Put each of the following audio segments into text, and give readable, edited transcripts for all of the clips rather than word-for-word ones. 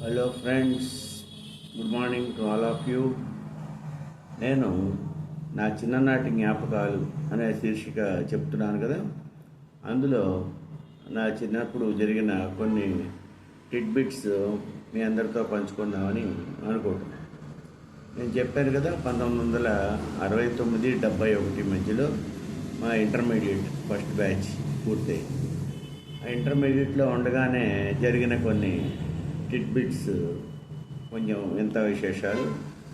Hello friends, good morning to all of you. నేను నా చిన్ననాటి జ్ఞాపకాలు అనే శీర్షిక చెప్తున్నాను కదా. అందులో నా చిన్నప్పుడు జరిగిన కొన్ని టిడ్బిట్స్ మీ అందరితో పంచుకుందామని అనుకుంటున్నాను. నేను చెప్పాను కదా, 1969-71 మధ్యలో మా ఇంటర్మీడియట్ ఫస్ట్ బ్యాచ్ పూర్తయింది. ఆ ఇంటర్మీడియట్లో ఉండగానే జరిగిన కొన్ని టిడ్బిట్స్, కొంచెం వింత విశేషాలు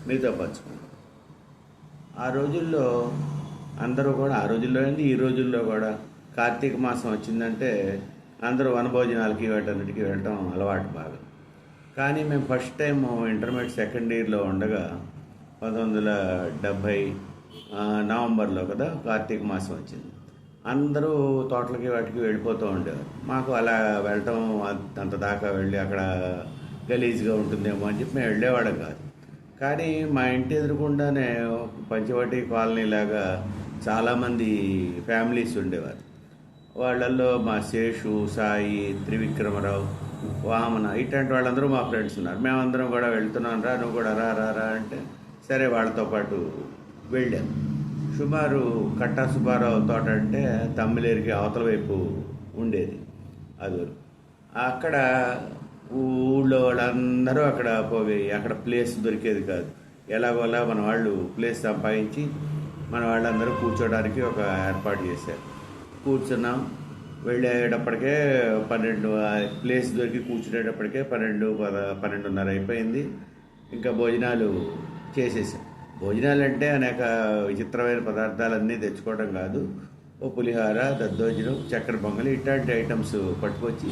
మీతో పంచుకుంటాం. ఆ రోజుల్లో అందరూ కూడా, ఆ రోజుల్లో ఏంది ఈ రోజుల్లో కూడా, కార్తీక మాసం వచ్చిందంటే అందరూ వనభోజనాలకి వాటన్నిటికీ వెళ్ళటం అలవాటు బాగా. కానీ మేము ఫస్ట్ టైం ఇంటర్మీడియట్ సెకండ్ ఇయర్లో ఉండగా 1970 నవంబర్లో కదా కార్తీక మాసం వచ్చింది. అందరూ తోటలకి వాటికి వెళ్ళిపోతూ ఉండేవారు. మాకు అలా వెళ్ళటం, అంత దాకా వెళ్ళి అక్కడ గలీజ్గా ఉంటుందేమో అని చెప్పి మేము వెళ్ళేవాళ్ళం కాదు. కానీ మా ఇంటి ఎదురుకుండానే పంచవటి కాలనీ లాగా చాలామంది ఫ్యామిలీస్ ఉండేవారు. వాళ్ళల్లో మా శేషు, సాయి, త్రివిక్రమరావు, వామన ఇట్లాంటి వాళ్ళందరూ మా ఫ్రెండ్స్ ఉన్నారు. మేమందరం కూడా వెళ్తున్నాం, రా నువ్వు కూడా రా రా రా అంటే సరే వాళ్ళతో పాటు వెళ్ళాం. సుమారు కట్టా సుబ్బారావు తోట అంటే తమ్మిలేరికి అవతల వైపు ఉండేది. అది అక్కడ ఊళ్ళో వాళ్ళందరూ అక్కడ పోయి అక్కడ ప్లేస్ దొరికేది కాదు. ఎలాగోలా మన వాళ్ళు ప్లేస్ సంపాదించి మన వాళ్ళందరూ కూర్చోడానికి ఒక ఏర్పాటు చేశారు. కూర్చున్నాం. వెళ్ళేటప్పటికే 12, ప్లేస్ దొరికి కూర్చునేటప్పటికే 12-12:30 అయిపోయింది. ఇంకా భోజనాలు చేసేసాం. భోజనాలు అంటే అనేక విచిత్రమైన పదార్థాలన్నీ తెచ్చుకోవడం కాదు, ఓ పులిహార, దద్దోజనం, చక్కెర పొంగలి ఇట్లాంటి ఐటమ్స్ పట్టుకొచ్చి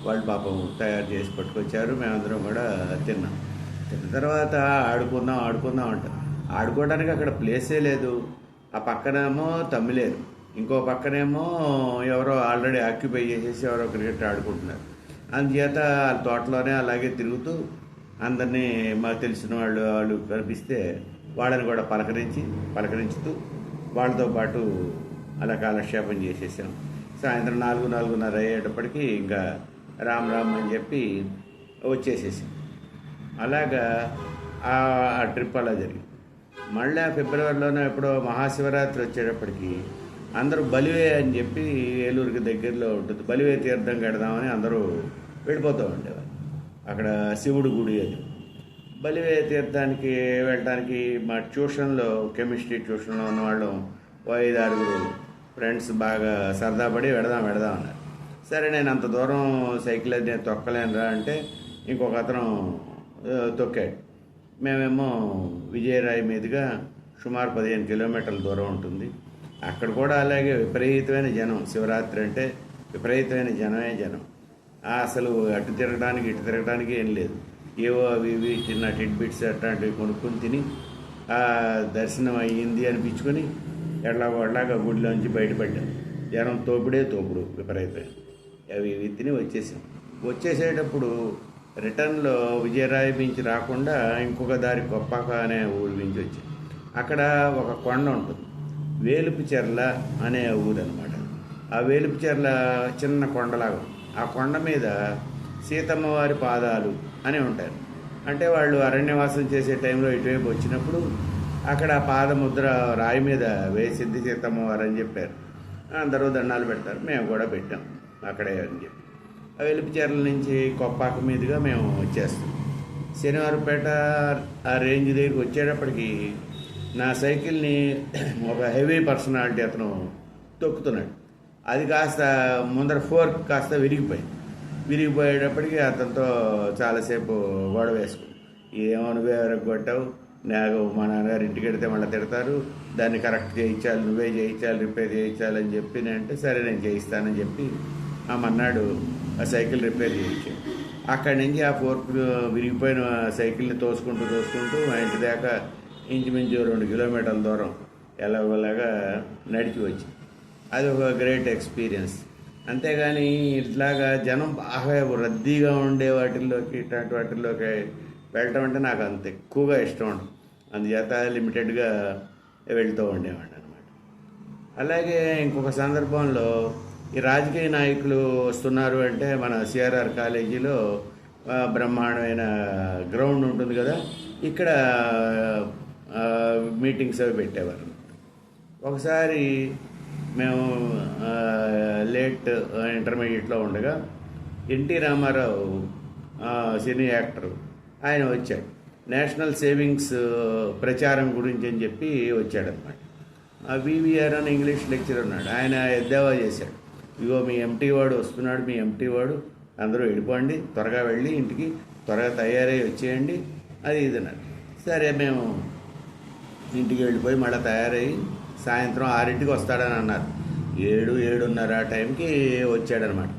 వాళ్ళు పాపం తయారు చేసి పట్టుకొచ్చారు. మేమందరం కూడా తిన్నాం. తిన్న తర్వాత ఆడుకుందాం అంటారు. ఆడుకోవడానికి అక్కడ ప్లేసే లేదు. ఆ పక్కనేమో తమ్మిలేరు, ఇంకో పక్కనేమో ఎవరో ఆల్రెడీ ఆక్యుపై చేసేసి ఎవరో క్రికెట్ ఆడుకుంటున్నారు. అందుచేత తోటలోనే అలాగే తిరుగుతూ అందరినీ మాకు తెలిసిన వాళ్ళు కనిపిస్తే వాళ్ళని కూడా పలకరించుతూ వాళ్ళతో పాటు అలా కాలక్షేపం చేసేసాం. సాయంత్రం 4-4:30 అయ్యేటప్పటికి ఇంకా రామ్ అని చెప్పి వచ్చేసేసాం. అలాగా ఆ ట్రిప్ అలా జరిగింది. మళ్ళీ ఫిబ్రవరిలోనే ఎప్పుడో మహాశివరాత్రి వచ్చేటప్పటికి అందరూ బలివే అని చెప్పి, ఏలూరుకి దగ్గరలో ఉంటుంది, బలివే తీర్థం కడదామని అందరూ వెళ్ళిపోతూ ఉండేవారు. అక్కడ శివుడు గుడి అది. బలివే తీర్థానికి వెళ్ళడానికి మా ట్యూషన్లో, కెమిస్ట్రీ ట్యూషన్లో ఉన్నవాళ్ళు 5-6 ఫ్రెండ్స్ బాగా సరదా పడి వెడదాం అన్నారు. సరే, నేను అంత దూరం సైకిల్ అది నేను తొక్కలేనురా అంటే ఇంకొక అతను తొక్కాడు. మేమేమో విజయరాయి మీదుగా సుమారు 15 కిలోమీటర్ల దూరం ఉంటుంది. అక్కడ కూడా అలాగే విపరీతమైన జనం. శివరాత్రి అంటే విపరీతమైన జనం. అసలు అటు తిరగడానికి ఇటు తిరగడానికి ఏం లేదు. ఏవో అవి ఇవి చిన్న టిడ్బిట్స్ అట్లాంటివి కొనుక్కొని తిని ఆ దర్శనం అయ్యింది అనిపించుకొని ఎట్లాగా గుడిలోంచి బయటపడ్డాం. జనం తోపుడు విపరీతమైన అవి ఇవి తిని వచ్చేసేటప్పుడు రిటర్న్లో విజయరాయి నుంచి రాకుండా ఇంకొక దారి కొప్పాక అనే ఊరి నుంచి వచ్చాం. అక్కడ ఒక కొండ ఉంటుంది, వేలుపుచెర్ల అనే ఊరు అనమాట. ఆ వేలుపుచెర్ల చిన్న కొండలాగా, ఆ కొండ మీద సీతమ్మ వారి పాదాలు అని ఉంటారు. అంటే వాళ్ళు అరణ్యవాసం చేసే టైంలో ఇటువైపు వచ్చినప్పుడు అక్కడ పాదముద్ర రాయి మీద వేసింది సీతమ్మ వారు అని చెప్పారు. అందరూ దండాలు పెడతారు, మేము కూడా పెట్టాం అక్కడే అని చెప్పి. ఆ వెలుపుచెర్ల నుంచి కొప్పాక మీదుగా మేము వచ్చేస్తాం. శనివారపేట ఆ రేంజ్ దగ్గరికి వచ్చేటప్పటికి నా సైకిల్ని ఒక హెవీ పర్సనాలిటీ అతను తొక్కుతున్నాడు. అది కాస్త ముందర ఫోర్క్ కాస్త విరిగిపోయేటప్పటికి అతనితో చాలాసేపు గొడవ వేసుకున్నాం. ఏమో నువ్వే కొట్టావు, నాకు మా నాన్నగారు ఇంటికి వెడితే మళ్ళీ తిడతారు, దాన్ని కరెక్ట్ చేయించాలి, నువ్వే చేయించాలి, రిపేర్ చేయించాలని చెప్పి అంటే సరే నేను చేయిస్తానని చెప్పి ఆ మన్నాడు ఆ సైకిల్ రిపేర్ చేయించాను. అక్కడి నుంచి ఆ ఫోర్క్ విరిగిపోయిన సైకిల్ని తోసుకుంటూ మా ఇంటి దాకా ఇంచుమించు 2 కిలోమీటర్ల దూరం ఎలాగోలాగా నడిచి వచ్చి, అది ఒక గ్రేట్ ఎక్స్పీరియన్స్. అంతేగాని ఇట్లాగా జనం బాగా రద్దీగా ఉండే వాటిల్లోకి, ఇట్లాంటి వాటిల్లోకి వెళ్ళటం అంటే నాకు అంత ఎక్కువగా ఇష్టం ఉండదు. అందుచేత లిమిటెడ్గా వెళ్తూ ఉండేవాడిని అనమాట. అలాగే ఇంకొక సందర్భంలో ఈ రాజకీయ నాయకులు వస్తున్నారు అంటే మన సిఆర్ఆర్ కాలేజీలో బ్రహ్మాండమైన గ్రౌండ్ ఉంటుంది కదా, ఇక్కడ మీటింగ్స్ అవి పెట్టేవారు. ఒకసారి మేము లేట్ ఇంటర్మీడియట్లో ఉండగా ఎన్టీ రామారావు సినీ యాక్టరు ఆయన వచ్చాడు. నేషనల్ సేవింగ్స్ ప్రచారం గురించి అని చెప్పి వచ్చాడనమాట. వివిఆర్ అని ఇంగ్లీష్ లెక్చర్ ఉన్నాడు. ఆయన ఎద్దేవా చేశాడు, ఇగో మీ ఎంటీ వాడు వస్తున్నాడు, మీ ఎంటీ వాడు అందరూ వెళ్ళిపోండి, త్వరగా వెళ్ళి ఇంటికి త్వరగా తయారై వచ్చేయండి, అది ఇది అన్నారు. సరే మేము ఇంటికి వెళ్ళిపోయి మళ్ళీ తయారయ్యి సాయంత్రం 6ంటికి వస్తాడని అన్నారు. 7-7:30 ఆ టైంకి వచ్చాడనమాట.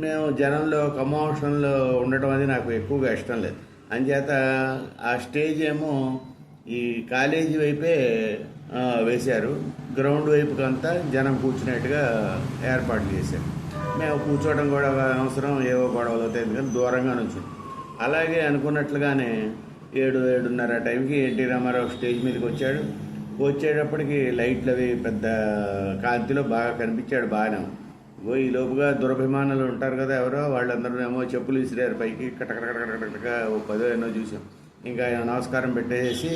మేము జనంలో కమోషన్లో ఉండటం అది నాకు ఎక్కువగా ఇష్టం లేదు. అంచేత ఆ స్టేజ్ ఏమో ఈ కాలేజీ వైపే వేశారు, గ్రౌండ్ వైపుకంతా జనం కూర్చునేట్టుగా ఏర్పాట్లు చేశారు. మేము కూర్చోవడం కూడా అవసరం, ఏవో గొడవలు అవుతాయి ఎందుకంటే దూరంగా నుంచి. అలాగే అనుకున్నట్లుగానే 7-7:30 టైంకి ఎన్టీ రామారావు స్టేజ్ మీదకి వచ్చాడు. వచ్చేటప్పటికి లైట్లు అవి పెద్ద కాంతిలో బాగా కనిపించాడు. బాగానే ఈ లోపుగా దురభిమానులు ఉంటారు కదా ఎవరో, వాళ్ళందరూ ఏమో చెప్పులు విసిరారు పైకి, కటకటకటకటగా 10 ఎన్నో చూసాం. ఇంకా ఆయన నమస్కారం పెట్టేసి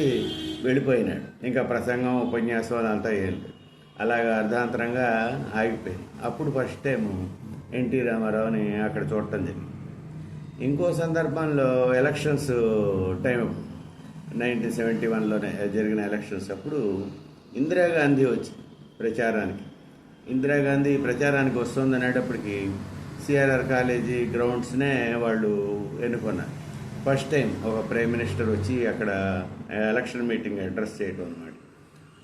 వెళ్ళిపోయినాడు. ఇంకా ప్రసంగం ఉపన్యాసం అదంతా ఏం లేదు, అలాగా అర్ధాంతరంగా ఆగిపోయింది. అప్పుడు ఫస్ట్ టైము ఎన్టీ రామారావుని అక్కడ చూడటం జరిగింది. ఇంకో సందర్భంలో ఎలక్షన్స్ టైం 1971లోనే జరిగిన ఎలక్షన్స్ అప్పుడు ఇందిరాగాంధీ వచ్చింది ప్రచారానికి. ఇందిరాగాంధీ ప్రచారానికి వస్తుంది అనేటప్పటికి సిఆర్ఆర్ కాలేజీ గ్రౌండ్స్నే వాళ్ళు ఎన్నుకున్నారు. ఫస్ట్ టైం ఒక ప్రైమ్ మినిస్టర్ వచ్చి అక్కడ ఎలక్షన్ మీటింగ్ అడ్రస్ చేయడం అన్నమాట.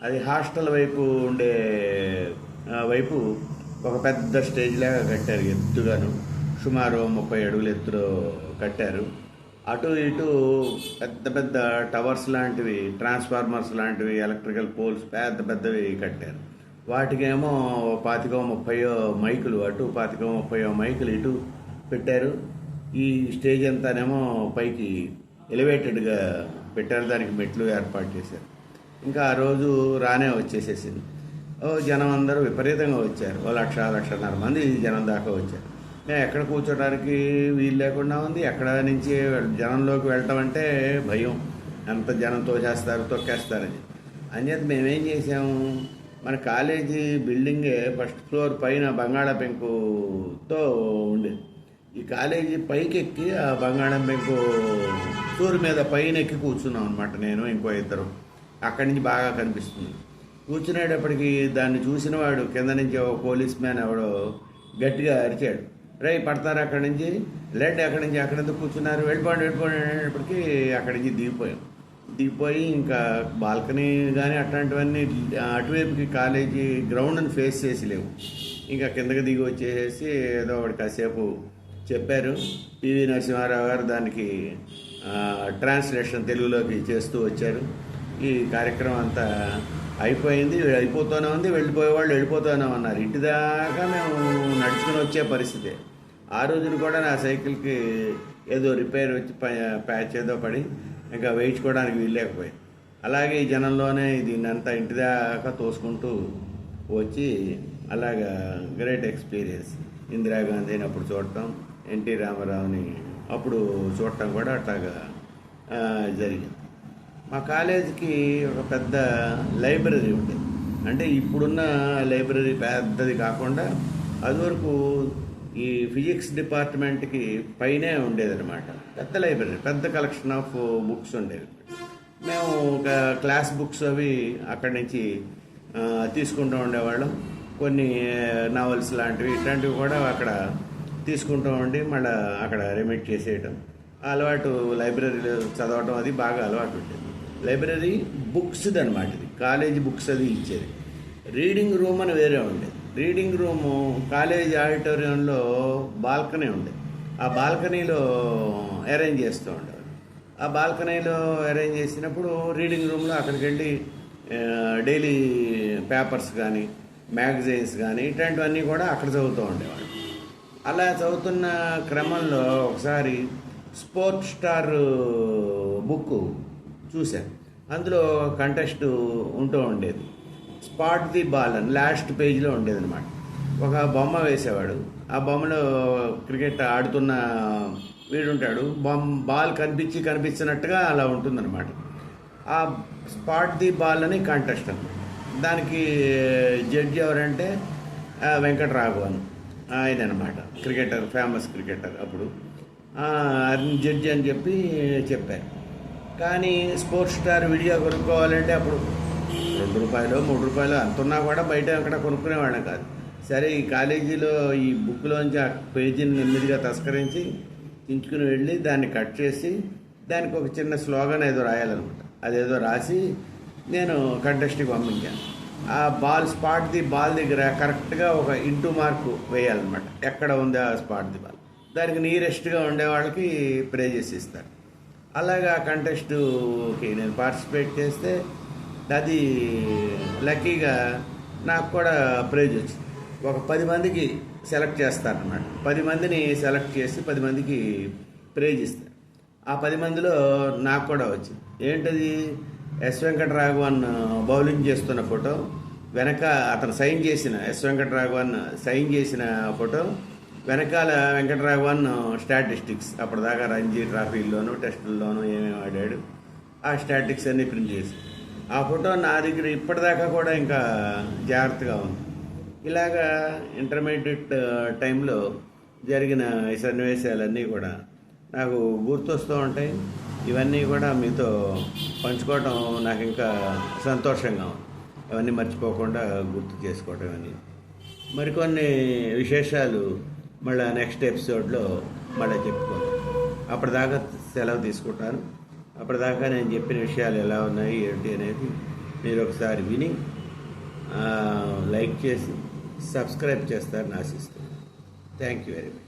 అది హాస్టల్ వైపు ఉండే వైపు ఒక పెద్ద స్టేజ్ లాగా కట్టారు, ఎత్తుగాను సుమారు 30 అడుగుల ఎత్తులో కట్టారు. అటు ఇటు పెద్ద పెద్ద టవర్స్ లాంటివి, ట్రాన్స్ఫార్మర్స్ లాంటివి, ఎలక్ట్రికల్ పోల్స్ పెద్ద పెద్దవి కట్టారు. వాటికేమో 25-30 మైకులు అటు, 25-30 మైకులు ఇటు పెట్టారు. ఈ స్టేజ్ అంతానేమో పైకి ఎలివేటెడ్గా పెట్టారు, దానికి మెట్లు ఏర్పాటు చేశారు. ఇంకా ఆ రోజు రానే వచ్చేసేసింది. జనం అందరూ విపరీతంగా వచ్చారు. 1,00,000-1,50,000 మంది జనం దాకా వచ్చారు. మేము ఎక్కడ కూర్చోడానికి వీలు లేకుండా ఉంది. ఎక్కడ నుంచి జనంలోకి వెళ్ళటం అంటే భయం, అంత జనం తోసేస్తారు, తొక్కేస్తారని. అంచేత మేమేం చేసాము, మన కాలేజీ బిల్డింగే ఫస్ట్ ఫ్లోర్ పైన బంగాళా పెంకుతో ఉండేది. ఈ కాలేజీ పైకి ఎక్కి ఆ బంగాళం పెంకు ఫ్లోర్ మీద పైన ఎక్కి కూర్చున్నాం అనమాట, నేను ఇంకో ఇద్దరు. అక్కడి నుంచి బాగా కనిపిస్తుంది. కూర్చునేటప్పటికి దాన్ని చూసిన వాడు కింద నుంచి ఒక పోలీస్ మ్యాన్ ఎవడో గట్టిగా అరిచాడు, రై పడతారు అక్కడి నుంచి, లెడ్ అక్కడి నుంచి అక్కడంతా కూర్చున్నారు, వెళ్ళిపోండి అనేటప్పటికీ అక్కడి నుంచి దిగిపోయి ఇంకా బాల్కనీ కానీ అట్లాంటివన్నీ అటువైపుకి కాలేజీ గ్రౌండ్ని ఫేస్ చేసి లేవు. ఇంకా కిందకి దిగి వచ్చేసి ఏదో ఒకటి కాసేపు చెప్పారు. పివి నరసింహారావు గారు దానికి ట్రాన్స్లేషన్ తెలుగులోకి చేస్తూ వచ్చారు. ఈ కార్యక్రమం అంతా అయిపోయింది, అయిపోతూనే ఉంది. వెళ్ళిపోయేవాళ్ళు వెళ్ళిపోతూనే ఉన్నారు. ఇంటి దాకా మేము నడుచుకుని వచ్చే పరిస్థితి. ఆ రోజున కూడా నా సైకిల్కి ఏదో రిపేర్ వచ్చి ప్యాచ్ ఏదో పడి ఇంకా వేయించుకోవడానికి వీల్లేకపోయింది. అలాగే ఈ జనంలోనే దీన్నంతా ఇంటి దాకా తోసుకుంటూ వచ్చి అలాగా గ్రేట్ ఎక్స్పీరియన్స్. ఇందిరాగాంధీని అప్పుడు చూడటం, ఎన్టీ రామారావుని అప్పుడు చూడటం కూడా అట్లాగా జరిగింది. మా కాలేజీకి ఒక పెద్ద లైబ్రరీ ఉండేది. అంటే ఇప్పుడున్న లైబ్రరీ పెద్దది కాకుండా అదివరకు ఈ ఫిజిక్స్ డిపార్ట్మెంట్కి పైనే ఉండేదన్నమాట. పెద్ద లైబ్రరీ, పెద్ద కలెక్షన్ ఆఫ్ బుక్స్ ఉండేవి. మేము ఒక క్లాస్ బుక్స్ అవి అక్కడి నుంచి తీసుకుంటూ ఉండేవాళ్ళం. కొన్ని నావెల్స్ లాంటివి ఇట్లాంటివి కూడా అక్కడ తీసుకుంటూ ఉండి మళ్ళీ అక్కడ రెమిట్ చేసేయటం అలవాటు. లైబ్రరీలో చదవటం అది బాగా అలవాటు ఉండేది. లైబ్రరీ బుక్స్ది అనమాట, ఇది కాలేజీ బుక్స్ అది ఇచ్చేది. రీడింగ్ రూమ్ అని వేరే ఉండేది. రీడింగ్ రూము కాలేజీ ఆడిటోరియంలో బాల్కనీ ఉండేది. ఆ బాల్కనీలో అరేంజ్ చేస్తూ ఉండేవారు. ఆ బాల్కనీలో అరేంజ్ చేసినప్పుడు రీడింగ్ రూమ్లో అక్కడికి వెళ్ళి డైలీ పేపర్స్ కానీ మ్యాగజైన్స్ కానీ ఇట్లాంటివన్నీ కూడా అక్కడ చదువుతూ ఉండేవాళ్ళు. అలా చదువుతున్న క్రమంలో ఒకసారి స్పోర్ట్ స్టార్ బుక్ చూశాను. అందులో కంటెస్ట్ ఉంటూ ఉండేది. స్పాట్ ది బాల్ అని లాస్ట్ పేజీలో ఉండేది అనమాట. ఒక బొమ్మ వేసేవాడు, ఆ బొమ్మలో క్రికెట్ ఆడుతున్న వీడుంటాడు, బాల్ కనిపించినట్టుగా అలా ఉంటుందన్నమాట. ఆ స్పాట్ ది బాల్ అని కాంటెస్ట్ అన్నమాట. దానికి జడ్జి ఎవరంటే వెంకటరాఘవన్, ఆయన అనమాట, క్రికెటర్, ఫేమస్ క్రికెటర్. అప్పుడు జడ్జి అని చెప్పారు. కానీ స్పోర్ట్స్ స్టార్ విడిగా కొనుక్కోవాలంటే అప్పుడు ₹2 ₹3 అంతున్నా కూడా బయట అక్కడ కొనుక్కునేవాళ్ళం కాదు. సరే, ఈ కాలేజీలో ఈ బుక్లోంచి ఆ పేజీని నెమ్మదిగా తస్కరించి చించుకుని వెళ్ళి దాన్ని కట్ చేసి దానికి ఒక చిన్న స్లోగన్ ఏదో రాయాలన్నమాట. అదేదో రాసి నేను కంటెస్ట్కి పంపించాను. ఆ స్పాట్ ది బాల్ దగ్గర కరెక్ట్గా ఒక ఇంటూ మార్కు వేయాలన్నమాట. ఎక్కడ ఉంది ఆ స్పాట్ ది బాల్, దానికి నియరెస్ట్గా ఉండే వాళ్ళకి ప్రైజెస్ ఇస్తారు. అలాగా కంటెస్ట్కి నేను పార్టిసిపేట్ చేస్తే అది లక్కీగా నాకు కూడా ప్రైజ్ వచ్చింది. ఒక 10 మందికి సెలెక్ట్ చేస్తారన్నమాట. 10 మందిని సెలెక్ట్ చేసి 10 మందికి ప్రైజ్ ఇస్తారు. ఆ 10 మందిలో నాకు కూడా వచ్చింది. ఏంటది? ఎస్ వెంకటరాఘవన్ బౌలింగ్ చేస్తున్న ఫోటో, వెనక అతను సైన్ చేసిన వెంకటరాఘవన్ సైన్ చేసిన ఫోటో, వెనకాల వెంకటరాఘవన్ స్టాటిస్టిక్స్, అప్పటిదాకా రంజీ ట్రాఫీల్లోనూ టెస్టుల్లోనూ ఏమేమి ఆడాడు ఆ స్టాటిస్టిక్స్ అన్నీ ప్రింట్ చేసి, ఆ ఫోటో నా దగ్గర ఇప్పటిదాకా కూడా ఇంకా జాగ్రత్తగా ఉంది. ఇలాగా ఇంటర్మీడియట్ టైంలో జరిగిన ఈ సన్నివేశాలన్నీ కూడా నాకు గుర్తొస్తూ ఉంటాయి. ఇవన్నీ కూడా మీతో పంచుకోవటం నాకు ఇంకా సంతోషంగా ఉంది. ఇవన్నీ మర్చిపోకుండా గుర్తు చేసుకోవటం ఇవన్నీ. మరికొన్ని విశేషాలు మళ్ళీ నెక్స్ట్ ఎపిసోడ్లో మళ్ళీ చెప్పుకుందాం. అప్పటిదాకా సెలవు తీసుకుంటాను. అప్పటిదాకా నేను చెప్పిన విషయాలు ఎలా ఉన్నాయి ఏంటి అనేది మీరు ఒకసారి విని లైక్ చేసి సబ్స్క్రైబ్ చేస్తారని ఆశిస్తున్నాను. Thank you very much.